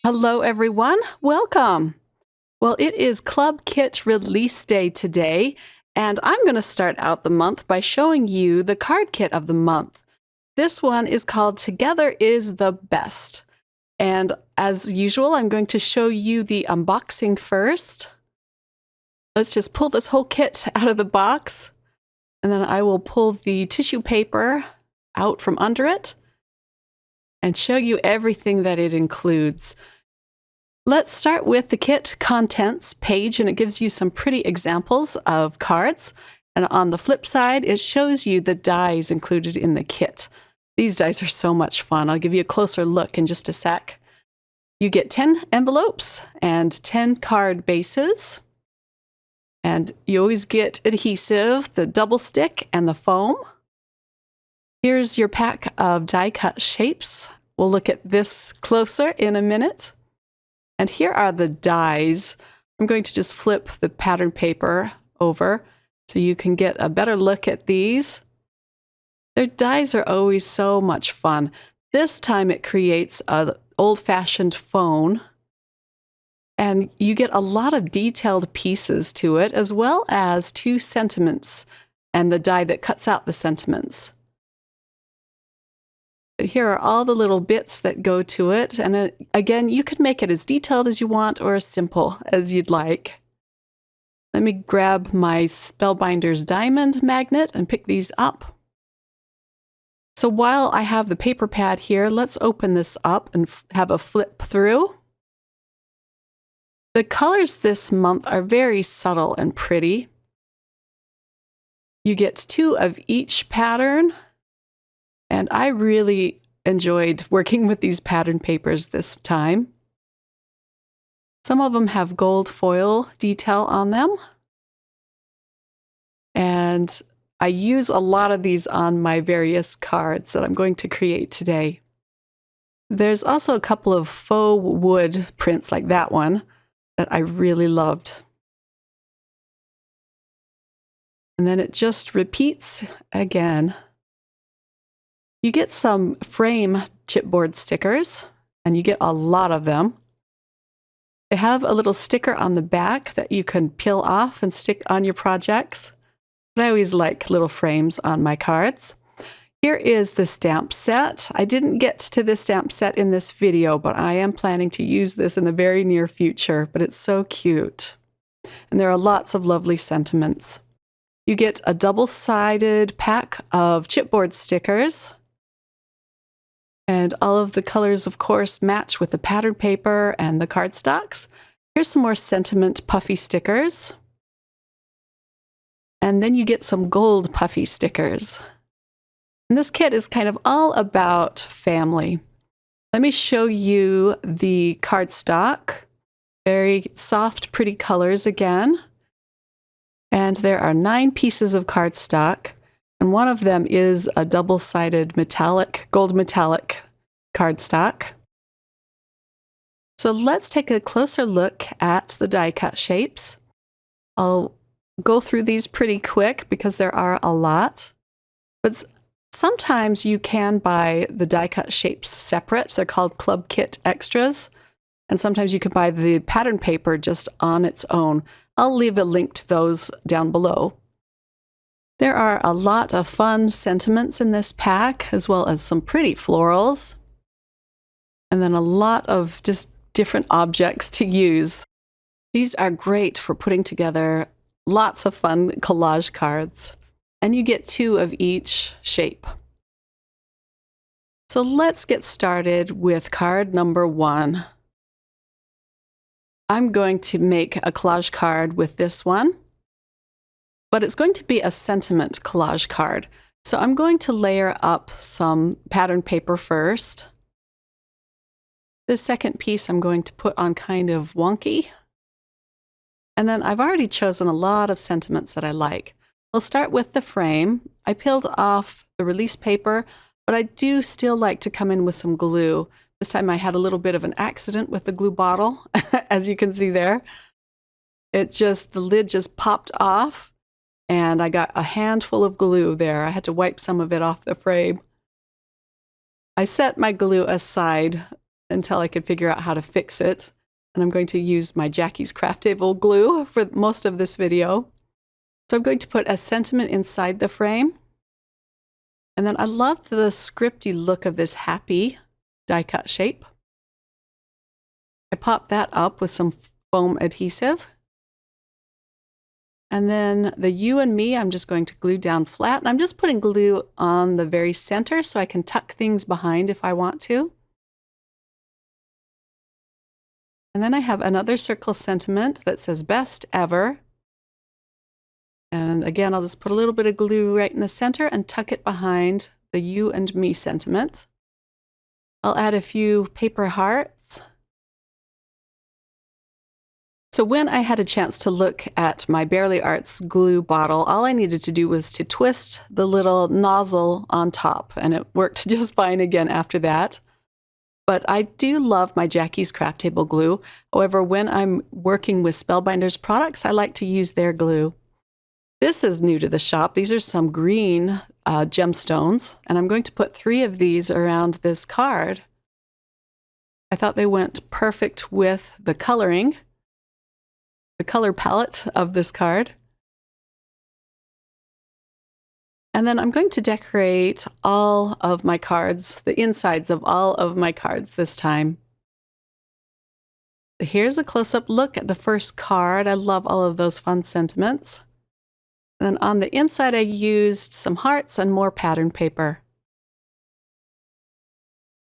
Hello, everyone. Welcome. Well, it is Club Kit release day today, and I'm going to start out the month by showing you the card kit of the month. This one is called Together is the Best. And as usual, I'm going to show you the unboxing first. Let's just pull this whole kit out of the box, and then I will pull the tissue paper out from under it and show you everything that it includes. Let's start with the kit contents page, and it gives you some pretty examples of cards. And on the flip side, it shows you the dies included in the kit. These dies are so much fun. I'll give you a closer look in just a sec. You get 10 envelopes and 10 card bases. And you always get adhesive, the double stick, and the foam. Here's your pack of die cut shapes. We'll look at this closer in a minute. And here are the dies. I'm going to just flip the pattern paper over so you can get a better look at these. Their dies are always so much fun. This time it creates an old-fashioned phone, and you get a lot of detailed pieces to it, as well as 2 sentiments and the die that cuts out the sentiments. Here are all the little bits that go to it, and again, you can make it as detailed as you want or as simple as you'd like. Let me grab my Spellbinders diamond magnet and pick these up. So while I have the paper pad here, let's open this up and have a flip through. The colors this month are very subtle and pretty. You get 2 of each pattern. And I really enjoyed working with these pattern papers this time. Some of them have gold foil detail on them. And I use a lot of these on my various cards that I'm going to create today. There's also a couple of faux wood prints like that one that I really loved. And then it just repeats again. You get some frame chipboard stickers, and you get a lot of them. They have a little sticker on the back that you can peel off and stick on your projects. But I always like little frames on my cards. Here is the stamp set. I didn't get to this stamp set in this video, but I am planning to use this in the very near future, but it's so cute. And there are lots of lovely sentiments. You get a double-sided pack of chipboard stickers. And all of the colors, of course, match with the pattern paper and the cardstocks. Here's some more sentiment puffy stickers. And then you get some gold puffy stickers. And this kit is kind of all about family. Let me show you the cardstock. Very soft, pretty colors again. And there are 9 pieces of cardstock. And one of them is a double-sided metallic, gold metallic cardstock. So let's take a closer look at the die cut shapes. I'll go through these pretty quick because there are a lot. But sometimes you can buy the die cut shapes separate. They're called Club Kit Extras. And sometimes you can buy the pattern paper just on its own. I'll leave a link to those down below. There are a lot of fun sentiments in this pack, as well as some pretty florals. And then a lot of just different objects to use. These are great for putting together lots of fun collage cards. And you get 2 of each shape. So let's get started with card number 1. I'm going to make a collage card with this one. But it's going to be a sentiment collage card. So I'm going to layer up some pattern paper first. This second piece I'm going to put on kind of wonky. And then I've already chosen a lot of sentiments that I like. We'll start with the frame. I peeled off the release paper, but I do still like to come in with some glue. This time I had a little bit of an accident with the glue bottle, as you can see there. The lid just popped off. And I got a handful of glue there. I had to wipe some of it off the frame. I set my glue aside until I could figure out how to fix it. And I'm going to use my Jackie's Craft Table glue for most of this video. So I'm going to put a sentiment inside the frame. And then I love the scripty look of this happy die cut shape. I pop that up with some foam adhesive. And then the you and me, I'm just going to glue down flat. And I'm just putting glue on the very center so I can tuck things behind if I want to. And then I have another circle sentiment that says best ever. And again, I'll just put a little bit of glue right in the center and tuck it behind the you and me sentiment. I'll add a few paper hearts. So when I had a chance to look at my Barely Arts glue bottle, all I needed to do was to twist the little nozzle on top, and it worked just fine again after that. But I do love my Jackie's Craft Table glue. However, when I'm working with Spellbinders products, I like to use their glue. This is new to the shop. These are some green gemstones, and I'm going to put 3 of these around this card. I thought they went perfect with the coloring, the color palette of this card. And then I'm going to decorate all of my cards, the insides of all of my cards this time. Here's a close-up look at the first card. I love all of those fun sentiments. And then on the inside, I used some hearts and more pattern paper.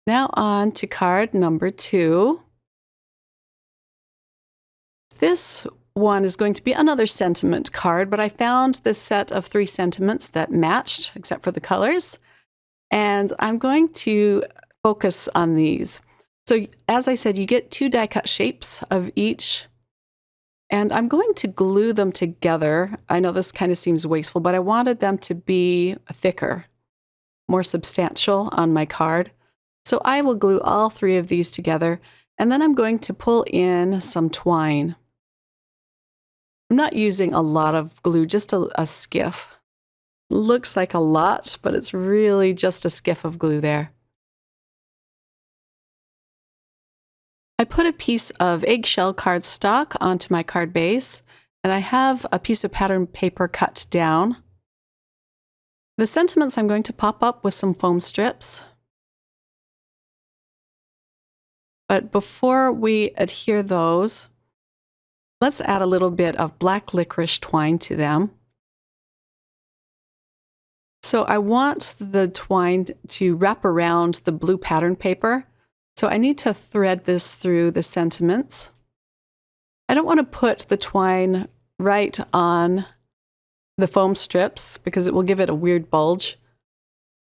Now on to card number 2. This one is going to be another sentiment card, but I found this set of 3 sentiments that matched, except for the colors. And I'm going to focus on these. So as I said, you get 2 die cut shapes of each. And I'm going to glue them together. I know this kind of seems wasteful, but I wanted them to be thicker, more substantial on my card. So I will glue all 3 of these together, and then I'm going to pull in some twine. I'm not using a lot of glue, just a skiff. Looks like a lot, but it's really just a skiff of glue there. I put a piece of eggshell cardstock onto my card base, and I have a piece of pattern paper cut down. The sentiments I'm going to pop up with some foam strips. But before we adhere those, let's add a little bit of black licorice twine to them. So I want the twine to wrap around the blue pattern paper. So I need to thread this through the sentiments. I don't want to put the twine right on the foam strips because it will give it a weird bulge.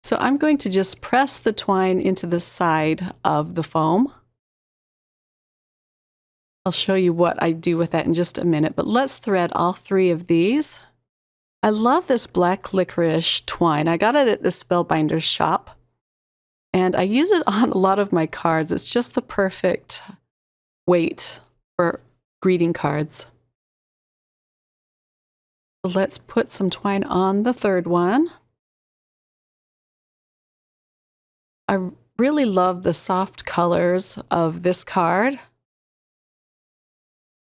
So I'm going to just press the twine into the side of the foam. I'll show you what I do with that in just a minute, but let's thread all 3 of these. I love this black licorice twine. I got it at the Spellbinders shop. And I use it on a lot of my cards. It's just the perfect weight for greeting cards. So let's put some twine on the 3rd one. I really love the soft colors of this card.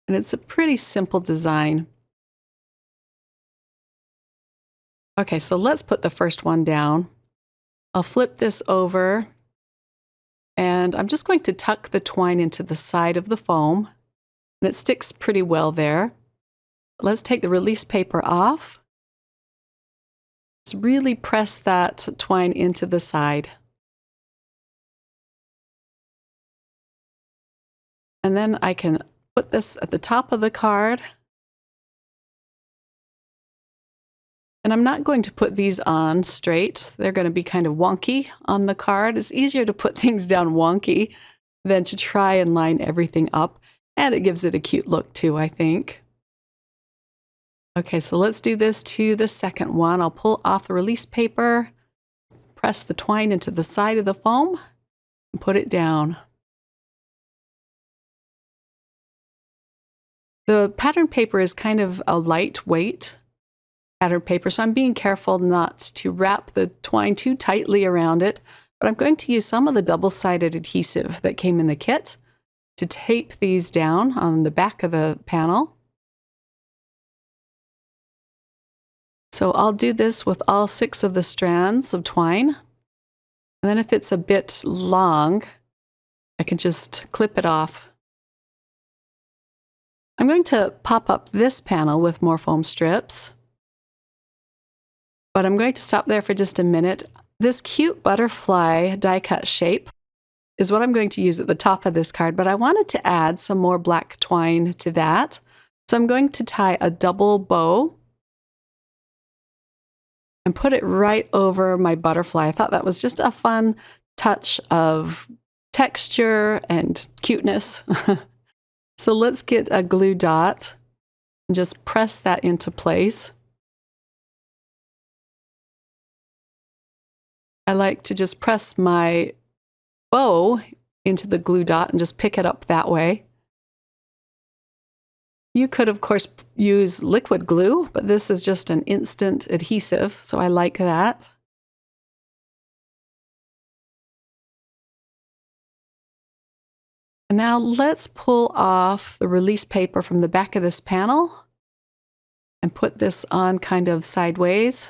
And it's a pretty simple design. Okay, so let's put the first one down. I'll flip this over, and I'm just going to tuck the twine into the side of the foam, and it sticks pretty well there. Let's take the release paper off. Just really press that twine into the side. And then I can put this at the top of the card. And I'm not going to put these on straight. They're going to be kind of wonky on the card. It's easier to put things down wonky than to try and line everything up. And it gives it a cute look too, I think. Okay, so let's do this to the second one. I'll pull off the release paper, press the twine into the side of the foam, and put it down. The pattern paper is kind of a lightweight pattern paper, so I'm being careful not to wrap the twine too tightly around it, But I'm going to use some of the double-sided adhesive that came in the kit to tape these down on the back of the panel. So I'll do this with all 6 of the strands of twine. And then if it's a bit long, I can just clip it off. I'm going to pop up this panel with more foam strips. But I'm going to stop there for just a minute. This cute butterfly die-cut shape is what I'm going to use at the top of this card, but I wanted to add some more black twine to that. So I'm going to tie a double bow and put it right over my butterfly. I thought that was just a fun touch of texture and cuteness. So let's get a glue dot and just press that into place. I like to just press my bow into the glue dot and just pick it up that way. You could, of course, use liquid glue, but this is just an instant adhesive, so I like that. And now let's pull off the release paper from the back of this panel and put this on kind of sideways.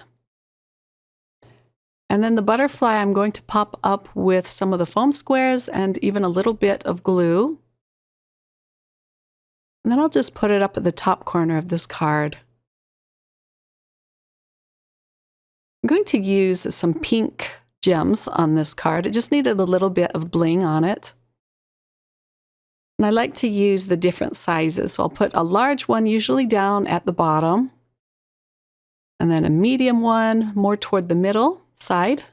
And then the butterfly I'm going to pop up with some of the foam squares and even a little bit of glue. And then I'll just put it up at the top corner of this card. I'm going to use some pink gems on this card. It just needed a little bit of bling on it. And I like to use the different sizes. So I'll put a large one usually down at the bottom, and then a medium one more toward the middle side,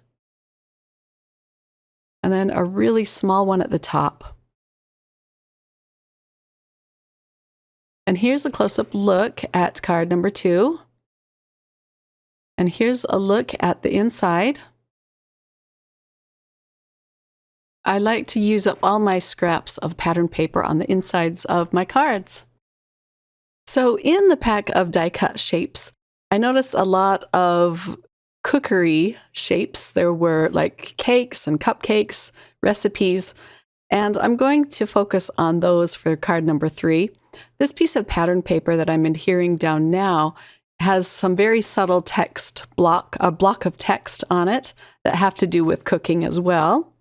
and then a really small one at the top. And here's a close-up look at card number 2. And here's a look at the inside. I like to use up all my scraps of pattern paper on the insides of my cards. So in the pack of die-cut shapes, I noticed a lot of cookery shapes. There were like cakes and cupcakes, recipes, and I'm going to focus on those for card number 3. This piece of pattern paper that I'm adhering down now has some very subtle text a block of text on it that have to do with cooking as well.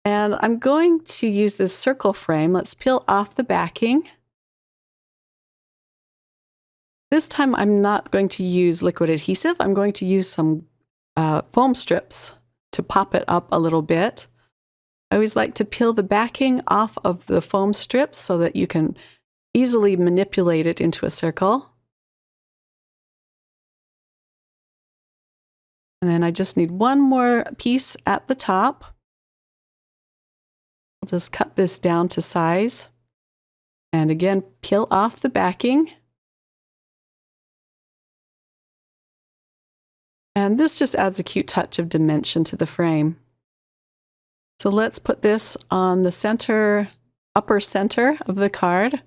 And I'm going to use this circle frame. Let's peel off the backing. This time I'm not going to use liquid adhesive. I'm going to use some foam strips to pop it up a little bit. I always like to peel the backing off of the foam strips so that you can easily manipulate it into a circle. And then I just need one more piece at the top. I'll just cut this down to size. And again, peel off the backing. And this just adds a cute touch of dimension to the frame. So let's put this on the center, upper center of the card.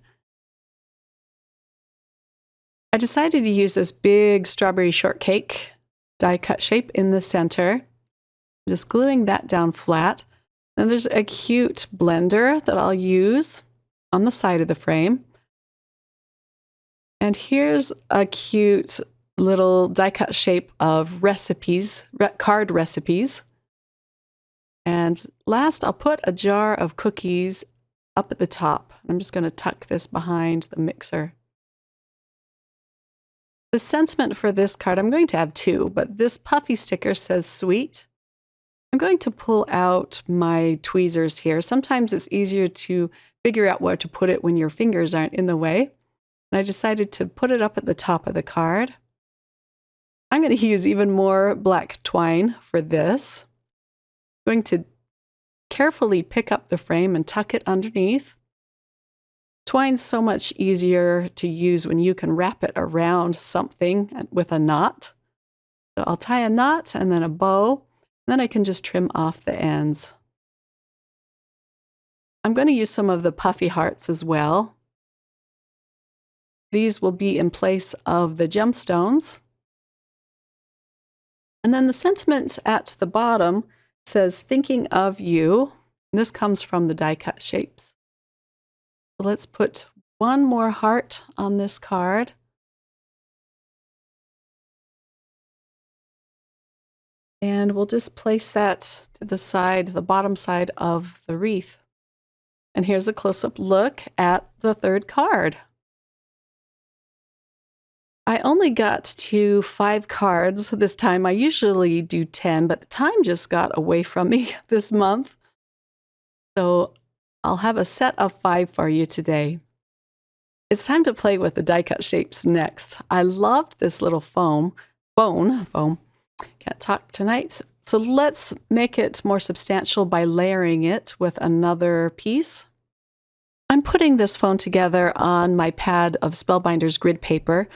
I decided to use this big strawberry shortcake die cut shape in the center. I'm just gluing that down flat. Then there's a cute blender that I'll use on the side of the frame. And here's a cute little die cut shape of recipes, card recipes. And last, I'll put a jar of cookies up at the top. I'm just going to tuck this behind the mixer. The sentiment for this card, I'm going to have 2, but this puffy sticker says sweet. I'm going to pull out my tweezers here. Sometimes it's easier to figure out where to put it when your fingers aren't in the way. And I decided to put it up at the top of the card. I'm going to use even more black twine for this. I'm going to carefully pick up the frame and tuck it underneath. Twine's so much easier to use when you can wrap it around something with a knot. So I'll tie a knot and then a bow, and then I can just trim off the ends. I'm going to use some of the puffy hearts as well. These will be in place of the gemstones. And then the sentiment at the bottom It says, thinking of you. And this comes from the die cut shapes. So let's put one more heart on this card. And we'll just place that to the side, the bottom side of the wreath. And here's a close-up look at the third card. I only got to 5 cards this time. I usually do 10, but the time just got away from me this month. So I'll have a set of 5 for you today. It's time to play with the die cut shapes next. I loved this little foam. Can't talk tonight. So let's make it more substantial by layering it with another piece. I'm putting this phone together on my pad of Spellbinders grid paper,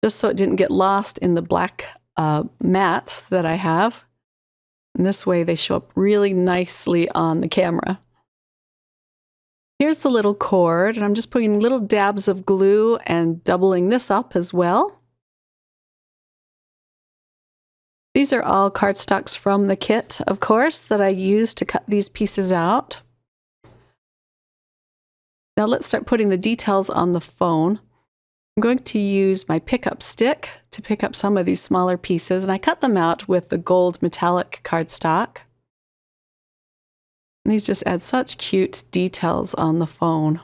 just so it didn't get lost in the black mat that I have. And this way they show up really nicely on the camera. Here's the little cord, and I'm just putting little dabs of glue and doubling this up as well. These are all cardstocks from the kit, of course, that I used to cut these pieces out. Now let's start putting the details on the phone. I'm going to use my pickup stick to pick up some of these smaller pieces, and I cut them out with the gold metallic cardstock. And these just add such cute details on the phone.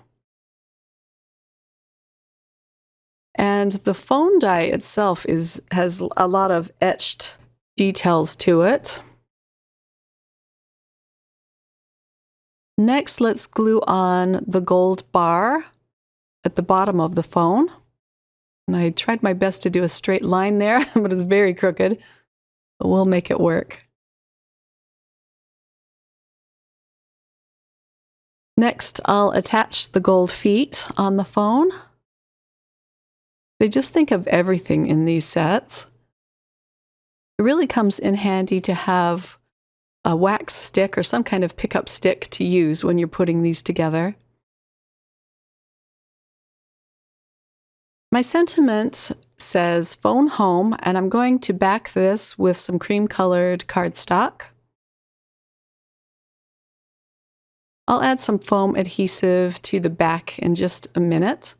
And the phone die itself has a lot of etched details to it. Next, let's glue on the gold bar at the bottom of the phone. And I tried my best to do a straight line there, but it's very crooked. But we'll make it work. Next, I'll attach the gold feet on the phone. They just think of everything in these sets. It really comes in handy to have a wax stick or some kind of pickup stick to use when you're putting these together. My sentiment says phone home, and I'm going to back this with some cream-colored cardstock. I'll add some foam adhesive to the back in just a minute.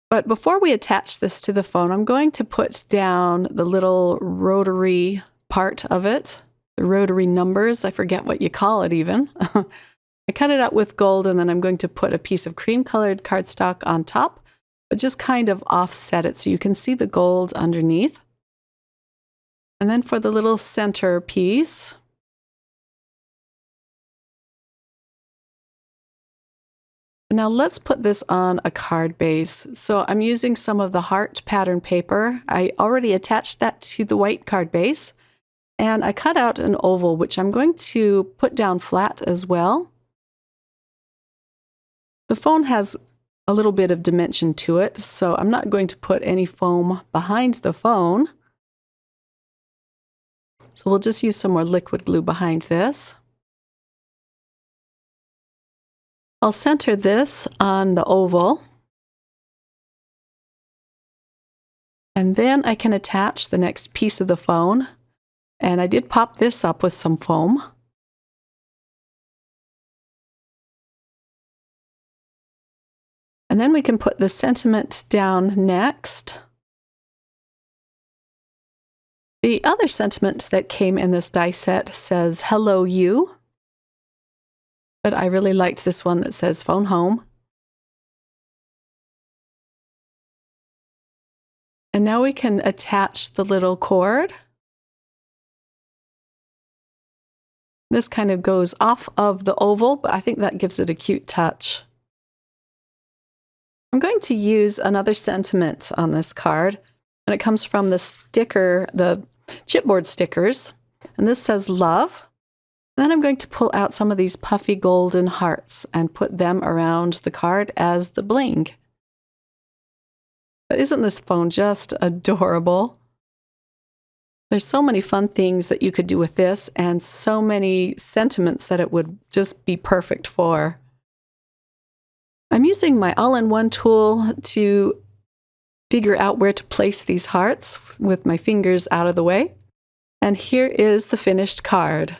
But before we attach this to the phone, I'm going to put down the little rotary part of it, the rotary numbers. I forget what you call it even. I cut it out with gold, and then I'm going to put a piece of cream-colored cardstock on top, but just kind of offset it so you can see the gold underneath. And then for the little center piece, now let's put this on a card base. So I'm using some of the heart pattern paper. I already attached that to the white card base, and I cut out an oval, which I'm going to put down flat as well. The phone has a little bit of dimension to it, so I'm not going to put any foam behind the phone. So we'll just use some more liquid glue behind this. I'll center this on the oval, and then I can attach the next piece of the phone, and I did pop this up with some foam. And then we can put the sentiment down next. The other sentiment that came in this die set says, "Hello, you." But I really liked this one that says phone home. And now we can attach the little cord. This kind of goes off of the oval, but I think that gives it a cute touch. I'm going to use another sentiment on this card, and it comes from the sticker, the chipboard stickers, and this says love. And then I'm going to pull out some of these puffy golden hearts and put them around the card as the bling. But isn't this phone just adorable? There's so many fun things that you could do with this, and so many sentiments that it would just be perfect for. I'm using my all-in-one tool to figure out where to place these hearts with my fingers out of the way. And here is the finished card.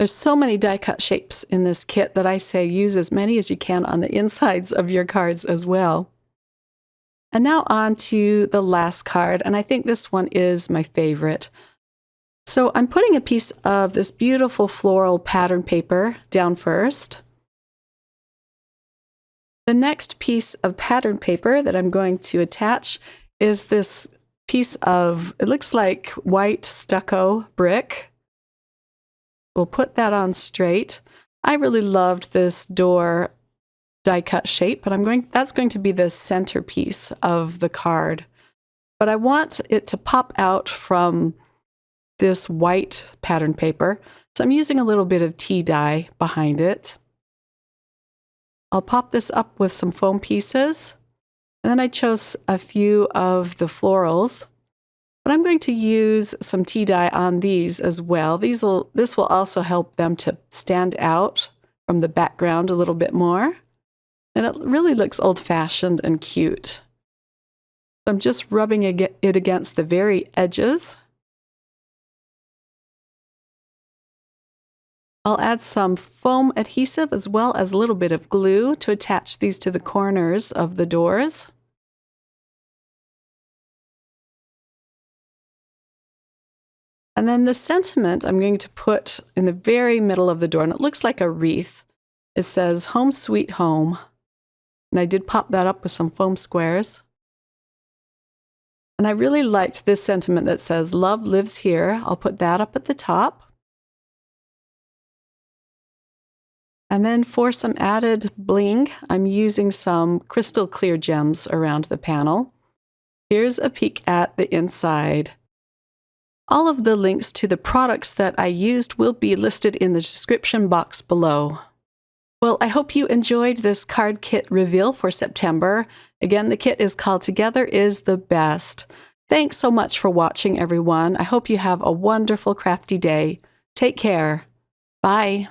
There's so many die-cut shapes in this kit that I say use as many as you can on the insides of your cards as well. And now on to the last card, and I think this one is my favorite. So I'm putting a piece of this beautiful floral pattern paper down first. The next piece of pattern paper that I'm going to attach is this piece of, it looks like white stucco brick. We'll put that on straight. I really loved this door die-cut shape, but that's going to be the centerpiece of the card. But I want it to pop out from this white pattern paper, so I'm using a little bit of tea dye behind it. I'll pop this up with some foam pieces, and then I chose a few of the florals, but I'm going to use some tea dye on these as well. This will also help them to stand out from the background a little bit more, and it really looks old-fashioned and cute. So I'm just rubbing it against the very edges. I'll add some foam adhesive as well as a little bit of glue to attach these to the corners of the doors. And then the sentiment I'm going to put in the very middle of the door, and it looks like a wreath. It says, "Home Sweet Home." And I did pop that up with some foam squares. And I really liked this sentiment that says, "Love lives here." I'll put that up at the top. And then for some added bling, I'm using some crystal clear gems around the panel. Here's a peek at the inside. All of the links to the products that I used will be listed in the description box below. Well, I hope you enjoyed this card kit reveal for September. Again, the kit is called Together is the Best. Thanks so much for watching, everyone. I hope you have a wonderful crafty day. Take care. Bye.